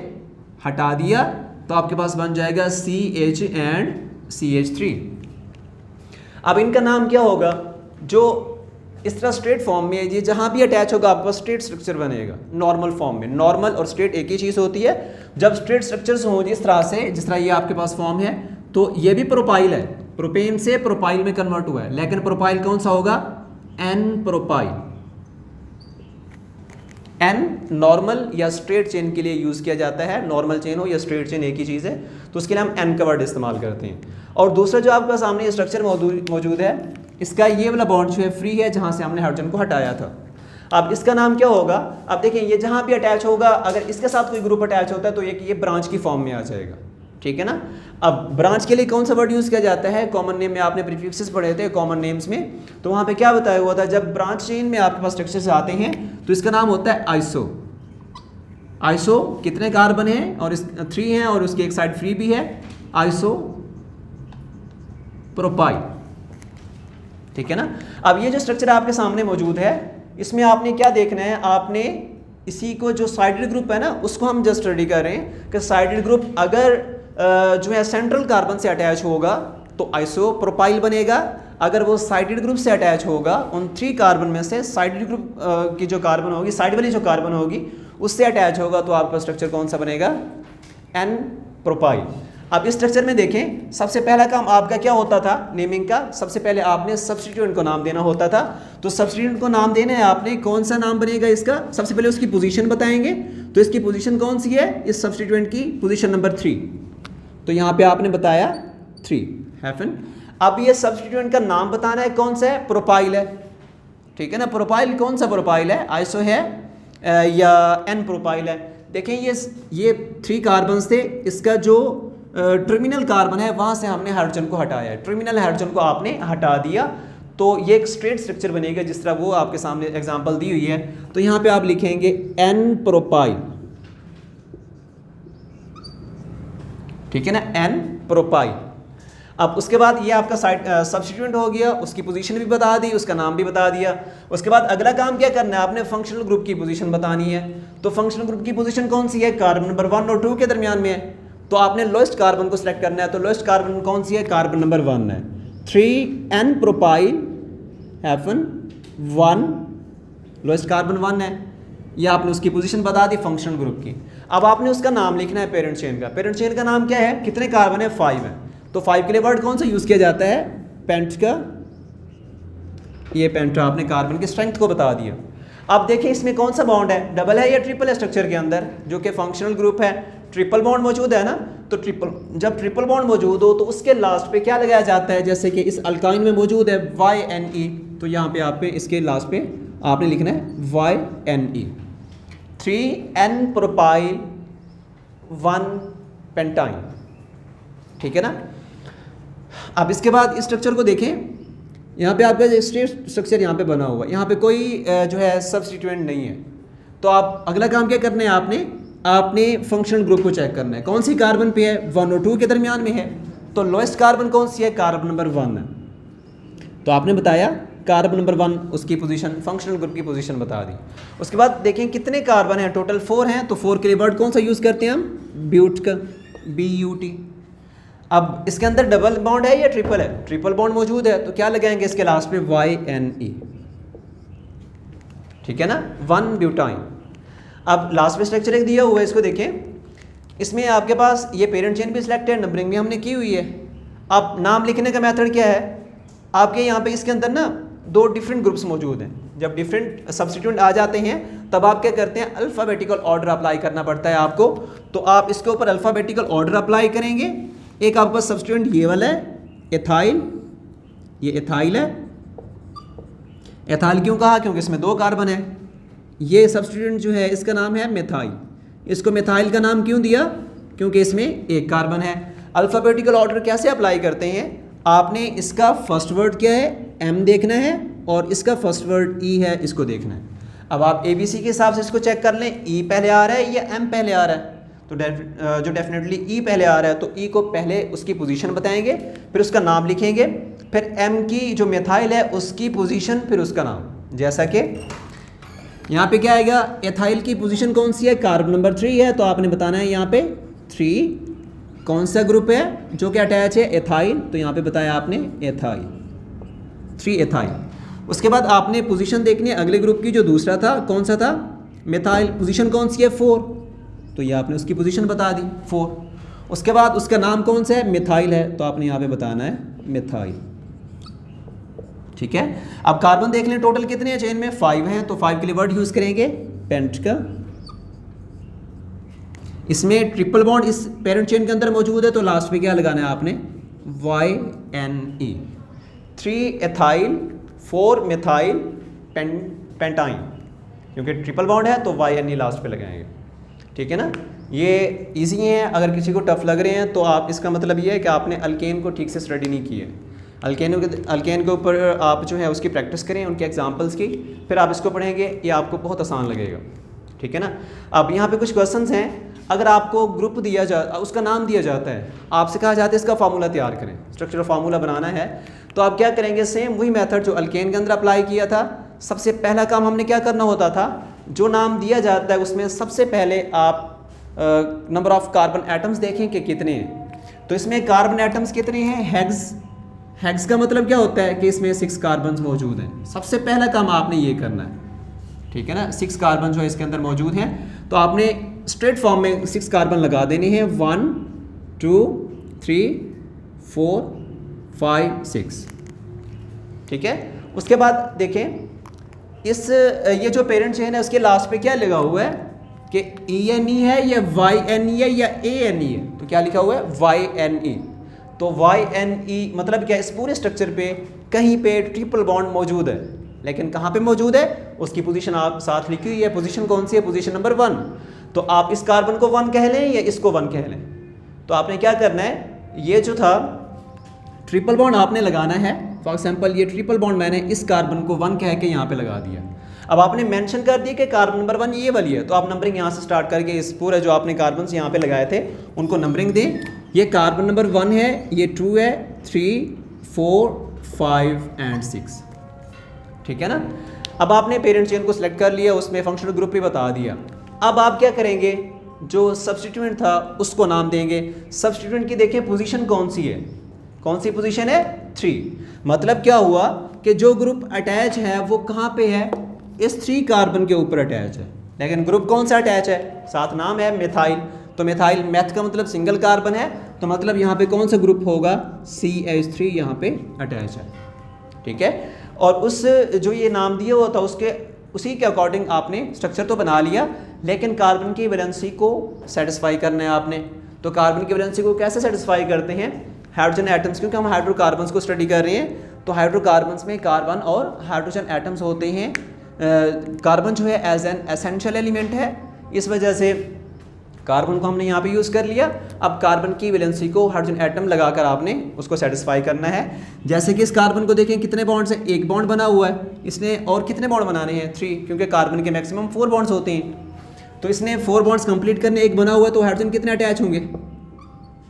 हटा दिया, तो आपके पास बन जाएगा CH एंड CH3। अब इनका नाम क्या होगा, जो इस तरह स्ट्रेट फॉर्म में ये जहाँ भी अटैच होगा आपके पास स्ट्रेट स्ट्रक्चर बनेगा। नॉर्मल फॉर्म में, नॉर्मल और स्ट्रेट एक ही चीज़ होती है। जब स्ट्रेट स्ट्रक्चर्स हों जिस तरह से, जिस तरह ये आपके पास फॉर्म है, तो ये भी प्रोपाइल है, प्रोपेन से प्रोपाइल में कन्वर्ट हुआ है, लेकिन प्रोपाइल कौन सा होगा, N प्रोपाइल। N नॉर्मल या स्ट्रेट चेन के लिए यूज़ किया जाता है, नॉर्मल चेन हो या स्ट्रेट चेन एक ही चीज़ है, तो उसके लिए हम N का वर्ड इस्तेमाल करते हैं। और दूसरा जो आपके सामने ये स्ट्रक्चर मौजूद है, इसका ये वाला बॉन्ड जो है फ्री है, जहाँ से हमने हाइड्रोजन को हटाया था। अब इसका नाम क्या होगा, अब देखें ये जहाँ भी अटैच होगा, अगर इसके साथ कोई ग्रुप अटैच होता है तो ये ब्रांच की फॉर्म में आ जाएगा। ठीक है ना। अब ब्रांच के लिए कौन सा वर्ड यूज़ किया जाता है, कॉमन नेम में आपने प्रीफिक्सेस पढ़े थे कॉमन नेम्स में, तो वहाँ पे क्या बताया हुआ था, जब ब्रांच चेन में आपके पास स्ट्रक्चर्स आते हैं तो इसका नाम होता है आइसो। आइसो कितने कार्बन हैं, और 3 हैं, और उसकी एक साइड फ्री भी है, आइसो प्रोपाइल। ठीक है ना। अब ये जो स्ट्रक्चर आपके सामने मौजूद है, इसमें आपने क्या देखना है, आपने इसी को जो साइडेड ग्रुप है ना, उसको हम जस्ट स्टडी कर रहे हैं कि साइडेड ग्रुप अगर जो है सेंट्रल कार्बन से अटैच होगा तो आइसो प्रोपाइल बनेगा। अगर वो साइडेड ग्रुप से अटैच होगा, उन 3 कार्बन में से साइडेड ग्रुप की जो कार्बन होगी, साइड वाली जो कार्बन होगी उससे अटैच होगा, तो आपका स्ट्रक्चर कौन सा बनेगा, N प्रोपाइल। अब इस स्ट्रक्चर में देखें, सबसे पहला काम आपका क्या होता था नेमिंग का, सबसे पहले आपने सब्स्टिट्यूएंट को नाम देना होता था। तो सब्स्टिट्यूएंट को नाम देना है आपने, कौन सा नाम बनेगा इसका, सबसे पहले उसकी पोजीशन बताएंगे। तो इसकी पोजीशन कौन सी है, इस सब्स्टिट्यूएंट की पोजीशन नंबर 3, तो यहाँ पे आपने बताया 3 हैफन। अब ये सब्स्टिट्यूएंट का नाम बताना है, कौन सा है, प्रोपाइल है। ठीक है ना। प्रोपाइल कौन सा प्रोपाइल है, आइसो है या N प्रोपाइल है। देखें ये 3 कार्बन थे, इसका जो टर्मिनल कार्बन है वहाँ से हमने हाइड्रोजन को हटाया है, टर्मिनल हाइड्रोजन को आपने हटा दिया, तो ये एक स्ट्रेट स्ट्रक्चर बनेगा जिस तरह वो आपके सामने एग्जांपल दी हुई है। तो यहाँ पे आप लिखेंगे N प्रोपाइल। ठीक है ना, N प्रोपाइल। अब उसके बाद ये आपका सब्स्टिट्यूएंट हो गया, उसकी पोजीशन भी बता दी, उसका नाम भी बता दिया। उसके बाद अगला काम क्या करना है, आपने फंक्शनल ग्रुप की पोजीशन बतानी है। तो फंक्शनल ग्रुप की पोजीशन कौन सी है, कार्बन नंबर 1 और 2 के दरमियान में है, तो आपने लोएस्ट कार्बन को सिलेक्ट करना है। तो लोएस्ट कार्बन कौन सी है, कार्बन नंबर 1 है। 3N propyl hyphen 1, lowest carbon 1 है। ये आपने उसकी पोजीशन बता दी फंक्शनल ग्रुप की। अब आपने उसका नाम लिखना है पेरेंट चेन का। पेरेंट चेन का नाम क्या है, कितने कार्बन है, 5 है। तो 5 के लिए वर्ड कौन सा यूज़ किया जाता है, पेंट का। ये पेंट आपने कार्बन की स्ट्रेंथ को बता दिया। अब देखें इसमें कौन सा बॉन्ड है, डबल है या ट्रिपल है स्ट्रक्चर के अंदर, जो कि फंक्शनल ग्रुप है, ट्रिपल बॉन्ड मौजूद है ना। तो जब ट्रिपल बॉन्ड मौजूद हो तो उसके लास्ट पे क्या लगाया जाता है, जैसे कि इस अल्काइन में मौजूद है YNE, तो यहाँ पे आप पे इसके लास्ट पे आपने लिखना है YNE, 3N प्रोपाइल 1 पेंटाइन, ठीक है ना। अब इसके बाद इस स्ट्रक्चर को देखें, यहाँ पे आपका स्ट्रेट स्ट्रक्चर यहाँ पे बना हुआ है, यहाँ पे कोई जो है सब्स्टिट्यूएंट नहीं है। तो आप अगला काम क्या करना है, आपने फंक्शनल ग्रुप को चेक करना है, कौन सी कार्बन पे है, 1 और 2 के दरमियान में है। तो लोएस्ट कार्बन कौन सी है, कार्बन नंबर 1 है। तो आपने बताया कार्बन नंबर 1, उसकी पोजीशन, फंक्शनल ग्रुप की पोजीशन बता दी। उसके बाद देखें कितने कार्बन हैं, टोटल 4 हैं। तो 4 के लिए वर्ड कौन सा यूज़ करते हैं हम, ब्यूट का, BUT। अब इसके अंदर डबल बॉन्ड है या ट्रिपल है, ट्रिपल बॉन्ड मौजूद है, तो क्या लगाएंगे इसके लास्ट पे YNE, ठीक है ना, 1 ब्यूटाइन। अब लास्ट में स्ट्रक्चर एक दिया हुआ है, इसको देखें, इसमें आपके पास ये पेरेंट चेन भी सिलेक्ट है, नंबरिंग भी हमने की हुई है। अब नाम लिखने का मेथड क्या है, आपके यहाँ पे इसके अंदर ना 2 डिफरेंट ग्रुप्स मौजूद हैं। जब डिफरेंट सब्स्टिट्यूएंट आ जाते हैं तब आप क्या करते हैं, अल्फ़ाबेटिकल ऑर्डर अप्लाई करना पड़ता है आपको। तो आप इसके ऊपर अल्फ़ाबेटिकल ऑर्डर अप्लाई करेंगे। एक आपका सब्स्टिट्यूएंट ये वाला है, एथाइल, ये एथाइल है। एथाइल क्यों कहा, क्योंकि इसमें 2 कार्बन है। ये सब्स्टिट्यूएंट जो है इसका नाम है मेथाइल, इसको मेथाइल का नाम क्यों दिया, क्योंकि इसमें 1 कार्बन है। अल्फ़ाबेटिकल ऑर्डर कैसे अप्लाई करते हैं, आपने इसका फर्स्ट वर्ड क्या है, M देखना है, और इसका फर्स्ट वर्ड E है, इसको देखना है। अब आप ABC के हिसाब से इसको चेक कर लें, E पहले आ रहा है या M पहले आ रहा है। तो जो डेफिनेटली E पहले आ रहा है तो E को पहले उसकी पोजीशन बताएंगे, फिर उसका नाम लिखेंगे, फिर M की जो मेथाइल है उसकी पोजीशन, फिर उसका नाम। जैसा कि यहाँ पे क्या आएगा, एथाइल की पोजीशन कौन सी है, कार्बन नंबर 3 है, तो आपने बताना है यहाँ पे 3 कौन सा ग्रुप है जो कि अटैच है, एथाइल, तो यहाँ पे बताया आपने एथाइल, 3 एथाइल। उसके बाद आपने पोजीशन देखनी है अगले ग्रुप की, जो दूसरा था कौन सा था, मेथाइल, पोजीशन कौन सी है, 4, तो ये आपने उसकी पोजीशन बता दी 4। उसके बाद उसका नाम कौन सा है, मिथाइल है, तो आपने यहाँ पे बताना है मिथाइल, ठीक है। अब कार्बन देख लें टोटल कितने हैं चेन में, 5 हैं, तो 5 के लिए वर्ड यूज़ करेंगे पेंट का। इसमें ट्रिपल बॉन्ड इस पेरेंट चेन के अंदर मौजूद है, तो लास्ट पे क्या लगाना है आपने, YNE, 3 एथाइल 4 मिथाइल पेंटाइन, क्योंकि ट्रिपल बॉन्ड है तो YNE लास्ट पे लगाएंगे, ठीक है ना। ये इजी है, अगर किसी को टफ लग रहे हैं तो आप, इसका मतलब ये है कि आपने अल्केन को ठीक से स्टडी नहीं की है। अल्केन के ऊपर आप जो है उसकी प्रैक्टिस करें, उनके एग्जांपल्स की, फिर आप इसको पढ़ेंगे, ये आपको बहुत आसान लगेगा, ठीक है ना। अब यहाँ पे कुछ क्वेश्चंस हैं, अगर आपको ग्रुप दिया उसका नाम दिया जाता है, आपसे कहा जाता है इसका फार्मूला तैयार करें, स्ट्रक्चरल फार्मूला बनाना है, तो आप क्या करेंगे, सेम वही मेथड जो अल्केन के अंदर अप्लाई किया था। सबसे पहला काम हमने क्या करना होता था, जो नाम दिया जाता है उसमें सबसे पहले आप नंबर ऑफ कार्बन एटम्स देखें कि कितने हैं। तो इसमें कार्बन एटम्स कितने हैं, हेक्स का मतलब क्या होता है कि इसमें 6 कार्बन मौजूद हैं। सबसे पहला काम आपने ये करना है, ठीक है ना, 6 कार्बन जो है इसके अंदर मौजूद हैं, तो आपने स्ट्रेट फॉर्म में 6 कार्बन लगा देने हैं, 1 2 3 4 5 6, ठीक है। उसके बाद देखें ये जो पेरेंट चेन है उसके लास्ट पे क्या लगा हुआ है कि ENE है या YNE है या ANE है, तो क्या लिखा हुआ है, YNE। तो YNE मतलब क्या, इस पूरे स्ट्रक्चर पे कहीं पे ट्रिपल बॉन्ड मौजूद है, लेकिन कहाँ पे मौजूद है, उसकी पोजीशन आप साथ लिखी हुई है। पोजीशन कौन सी है, पोजीशन नंबर 1। तो आप इस कार्बन को 1 कह लें या इसको 1 कह लें, तो आपने क्या करना है, ये जो था ट्रिपल बॉन्ड आपने लगाना है। फॉर एग्जाम्पल ये ट्रिपल बॉन्ड मैंने इस कार्बन को 1 कह के यहाँ पे लगा दिया। अब आपने मेंशन कर दिया कि कार्बन नंबर 1 ये वाली है, तो आप नंबरिंग यहाँ से स्टार्ट करके इस पूरे जो आपने कार्बन यहाँ पे लगाए थे उनको नंबरिंग दें। ये कार्बन नंबर 1 है, ये 2 है, 3 4 5 एंड 6, ठीक है ना। अब आपने पेरेंट चेन को सिलेक्ट कर लिया, उसमें फंक्शनल ग्रुप भी बता दिया। अब आप क्या करेंगे, जो सब्स्टिट्यूएंट था उसको नाम देंगे। सब्स्टिट्यूएंट की देखें पोजीशन कौन सी है, कौन सी पोजीशन है, 3। मतलब क्या हुआ कि जो ग्रुप अटैच है वो कहाँ पे है, इस 3 कार्बन के ऊपर अटैच है, लेकिन ग्रुप कौन सा अटैच है, साथ नाम है मिथाइल। तो मिथाइल, मैथ का मतलब सिंगल कार्बन है, तो मतलब यहाँ पे कौन सा ग्रुप होगा, CH3 यहाँ पे अटैच है, ठीक है। और उस जो ये नाम दिया हुआ था उसके उसी के अकॉर्डिंग आपने स्ट्रक्चर तो बना लिया, लेकिन कार्बन की वैलेंसी को सेटिस्फाई करना है आपने। तो कार्बन की वैलेंसी को कैसे सेटिस्फाई करते हैं? हाइड्रोजन एटम्स, क्योंकि हम हाइड्रोकार्बन्स को स्टडी कर रहे हैं, तो हाइड्रोकार्बन्स में कार्बन और हाइड्रोजन एटम्स होते हैं। कार्बन जो है एज एन एसेंशियल एलिमेंट है, इस वजह से कार्बन को हमने यहाँ पे यूज़ कर लिया। अब कार्बन की वैलेंसी को हाइड्रोजन एटम लगाकर आपने उसको सेटिस्फाई करना है। जैसे कि इस कार्बन को देखें कितने बॉन्ड्स हैं, एक बॉन्ड बना हुआ है, इसने और कितने बॉन्ड बनाने हैं? 3, क्योंकि कार्बन के मैक्सिमम 4 बॉन्ड्स होते हैं। तो इसने 4 बॉन्ड्स कंप्लीट करने, एक बना हुआ है, तो हाइड्रोजन कितने अटैच होंगे?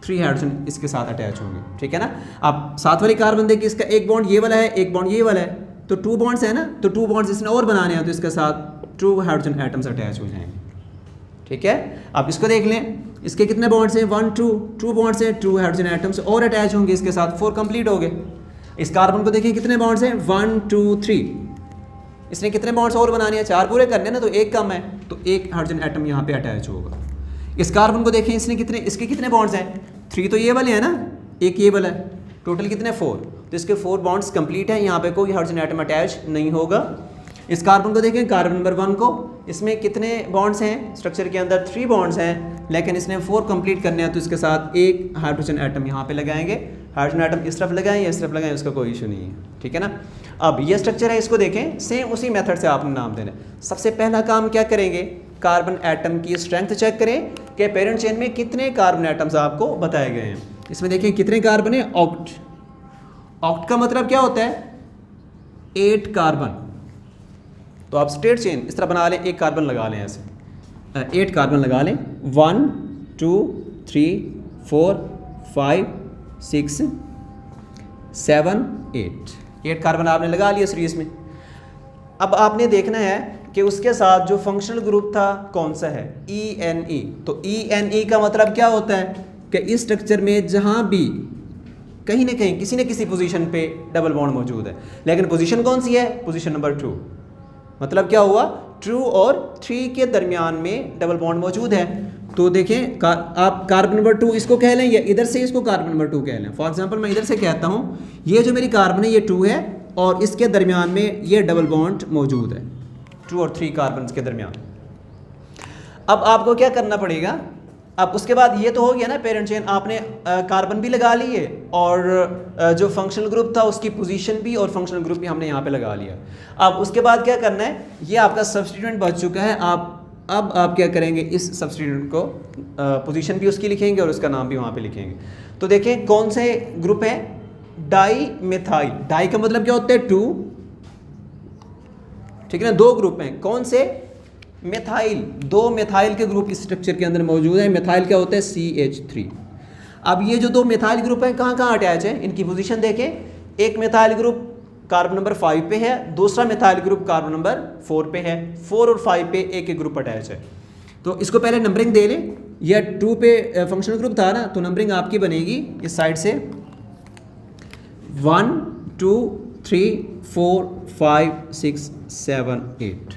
3 हाइड्रोजन इसके साथ अटैच होंगे, ठीक है ना। अब साथ वाली कार्बन देखिए, इसका एक बॉन्ड ये वाला है, एक बॉन्ड ये वाला है, तो 2 बॉन्ड्स है ना, तो 2 बॉन्ड्स इसने और बनाने हैं, तो इसके साथ 2 हाइड्रोजन एटम्स अटैच हो जाएंगे, ठीक है। अब इसको देख लें, इसके कितने बॉन्ड्स हैं? 1 2 बॉन्ड्स हैं, 2 हाइड्रोजन एटम्स और अटैच होंगे इसके साथ, 4 कंप्लीट हो गए। इस कार्बन को देखिए कितने बॉन्ड्स हैं? 1 2 3, इसने कितने बॉन्ड्स और बनाने हैं? 4 पूरे करने हैं ना, तो एक कम है, तो एक हाइड्रोजन एटम यहाँ पे अटैच होगा। इस कार्बन को देखें, इसने इसके कितने बॉन्ड्स हैं? 3 तो ये वाले हैं ना, एक ये वाला है, टोटल कितने? 4, तो इसके 4 बॉन्ड्स कंप्लीट हैं, यहाँ पे कोई हाइड्रोजन एटम अटैच नहीं होगा। इस कार्बन को देखें, कार्बन नंबर 1 को, इसमें कितने बॉन्ड्स हैं? स्ट्रक्चर के अंदर 3 बॉन्ड्स हैं, लेकिन इसने 4 कंप्लीट करने हैं, तो इसके साथ एक हाइड्रोजन एटम यहाँ पे लगाएंगे। हाइड्रोजन एटम इस तरफ लगाएं या इस तरफ लगाएं, उसका कोई इशू नहीं है, ठीक है ना। अब ये स्ट्रक्चर है, इसको देखें, सेम उसी मेथड से आपने नाम देना है। सबसे पहला काम क्या करेंगे? कार्बन एटम की स्ट्रेंथ चेक करें कि पेरेंट चेन में कितने कार्बन एटम्स आपको बताए गए हैं। इसमें देखिए कितने कार्बन है? ऑक्ट। ऑक्ट का मतलब क्या होता है? 8 कार्बन। तो आप स्ट्रेट चेन इस तरह बना लें, एक कार्बन लगा लें, ऐसे 8 कार्बन लगा लें। 1 2 3 4 5 6 7 8 कार्बन आपने लगा लिया सीरीज में। अब आपने देखना है कि उसके साथ जो फंक्शनल ग्रुप था कौन सा है? ENE। तो ENE का मतलब क्या होता है कि इस स्ट्रक्चर में जहाँ भी कहीं ना कहीं किसी न किसी पोजीशन पे डबल बॉन्ड मौजूद है, लेकिन पोजीशन कौन सी है? Position number 2। मतलब क्या हुआ? 2 और 3 के दरमियान में डबल बॉन्ड मौजूद है। तो देखें, आप कार्बन नंबर 2 इसको कह लें, या इधर से इसको कार्बन नंबर 2 कह लें। फॉर एग्जांपल मैं इधर से कहता हूँ, ये जो मेरी कार्बन है ये 2 है, और इसके दरमियान में ये डबल बॉन्ड मौजूद है 2 और 3 कार्बन के दरमियान। अब आपको क्या करना पड़ेगा? अब उसके बाद ये तो हो गया ना पेरेंट चेन, आपने कार्बन भी लगा लिए, और जो फंक्शनल ग्रुप था उसकी पोजीशन भी और फंक्शनल ग्रुप भी हमने यहाँ पे लगा लिया। अब उसके बाद क्या करना है? ये आपका सब्स्टिट्यूएंट बच चुका है। अब आप क्या करेंगे? इस सब्स्टिट्यूएंट को पोजीशन भी उसकी लिखेंगे और उसका नाम भी वहाँ पे लिखेंगे। तो देखें कौन से ग्रुप है? Di methyl. डाई का मतलब क्या होता है? 2, ठीक है ना। 2 ग्रुप हैं, कौन से? मिथाइल। 2 मिथाइल के ग्रुप इस स्ट्रक्चर के अंदर मौजूद है। मिथाइल क्या होता है? CH3। अब ये जो 2 मिथाइल ग्रुप हैं कहाँ कहाँ अटैच है? इनकी पोजीशन देखें। एक मिथाइल ग्रुप कार्बन नंबर 5 पे है, दूसरा मिथाइल ग्रुप कार्बन नंबर 4 पे है। 4 और 5 पे एक ग्रुप अटैच है। तो इसको पहले नंबरिंग दे लें। यह 2 पे फंक्शनल ग्रुप था ना, तो नंबरिंग आपकी बनेगी इस साइड से 1 2 3 4 5 6 7 8।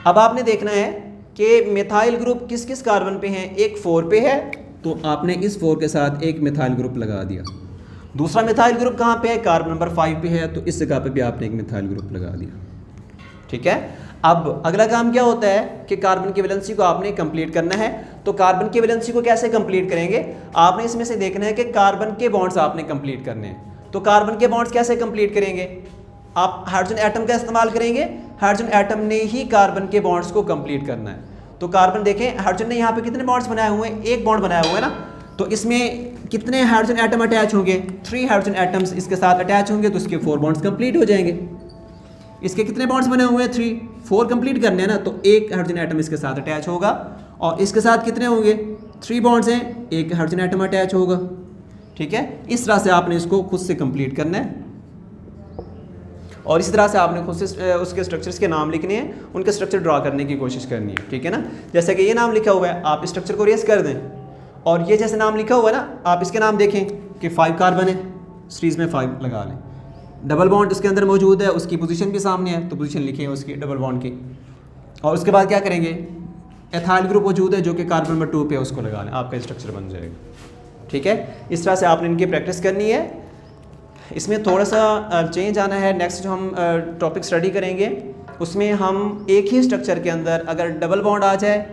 अब आपने देखना है कि मिथाइल ग्रुप किस किस कार्बन पे हैं। एक 4 पे है, तो आपने इस 4 के साथ एक मिथाइल ग्रुप लगा दिया। दूसरा मिथाइल ग्रुप कहाँ पे है? कार्बन नंबर 5 पे है, तो इस जगह पे भी आपने एक मिथाइल ग्रुप लगा दिया, ठीक है। अब अगला काम क्या होता है कि कार्बन की वैलेंसी को आपने कंप्लीट करना है। तो कार्बन की वैलेंसी को कैसे कंप्लीट करेंगे? आपने इसमें से देखना है कि कार्बन के बॉन्ड्स आपने कंप्लीट करने हैं। तो कार्बन के बॉन्ड्स कैसे कंप्लीट करेंगे? आप हाइड्रोजन एटम का इस्तेमाल करेंगे। हाइड्रोजन एटम ने ही कार्बन के बॉन्ड्स को कंप्लीट करना है। तो कार्बन देखें, हाइड्रोजन ने यहाँ पे कितने बॉन्ड्स बनाए हुए हैं? एक बॉन्ड बनाया हुआ है ना, तो इसमें कितने हाइड्रोजन एटम अटैच होंगे? 3 हाइड्रोजन एटम्स इसके साथ अटैच होंगे, तो इसके 4 बॉन्ड्स कंप्लीट हो जाएंगे। इसके कितने बॉन्ड्स बने हुए हैं? 3, 4 कंप्लीट करने हैं ना, तो एक हाइड्रोजन एटम इसके साथ अटैच होगा, और इसके साथ कितने होंगे? 3 बॉन्ड्स हैं, एक हाइड्रोजन एटम अटैच होगा, ठीक है। इस तरह से आपने इसको खुद से कंप्लीट करना है, और इस तरह से आपने खुद से उसके स्ट्रक्चर्स के नाम लिखने हैं, उनके स्ट्रक्चर ड्रा करने की कोशिश करनी है, ठीक है ना। जैसे कि ये नाम लिखा हुआ है, आप इस स्ट्रक्चर को रेस कर दें, और ये जैसे नाम लिखा हुआ है ना, आप इसके नाम देखें कि 5 कार्बन है, सीरीज में 5 लगा लें। डबल बॉन्ड इसके अंदर मौजूद है, उसकी पोजीशन भी सामने है, तो पोजीशन लिखें उसकी डबल बॉन्ड की। और उसके बाद क्या करेंगे? एथाइल ग्रुप मौजूद है जो कि कार्बन नंबर 2 पे, उसको लगा लें, आपका स्ट्रक्चर बन जाएगा, ठीक है। इस तरह से आपने इनकी प्रैक्टिस करनी है। इसमें थोड़ा सा चेंज आना है। नेक्स्ट जो हम टॉपिक स्टडी करेंगे उसमें हम एक ही स्ट्रक्चर के अंदर अगर डबल बॉन्ड आ जाए,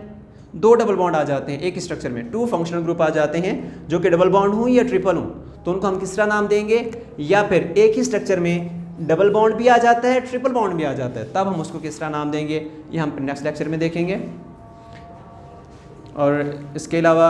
2 डबल बॉन्ड आ जाते हैं एक ही स्ट्रक्चर में, 2 फंक्शनल ग्रुप आ जाते हैं जो कि डबल बॉन्ड हो या ट्रिपल हो, तो उनको हम किस तरह नाम देंगे? या फिर एक ही स्ट्रक्चर में डबल बॉन्ड भी आ जाता है, ट्रिपल बॉन्ड भी आ जाता है, तब हम उसको किस तरह नाम देंगे, ये हम नेक्स्ट लेक्चर में देखेंगे। और इसके अलावा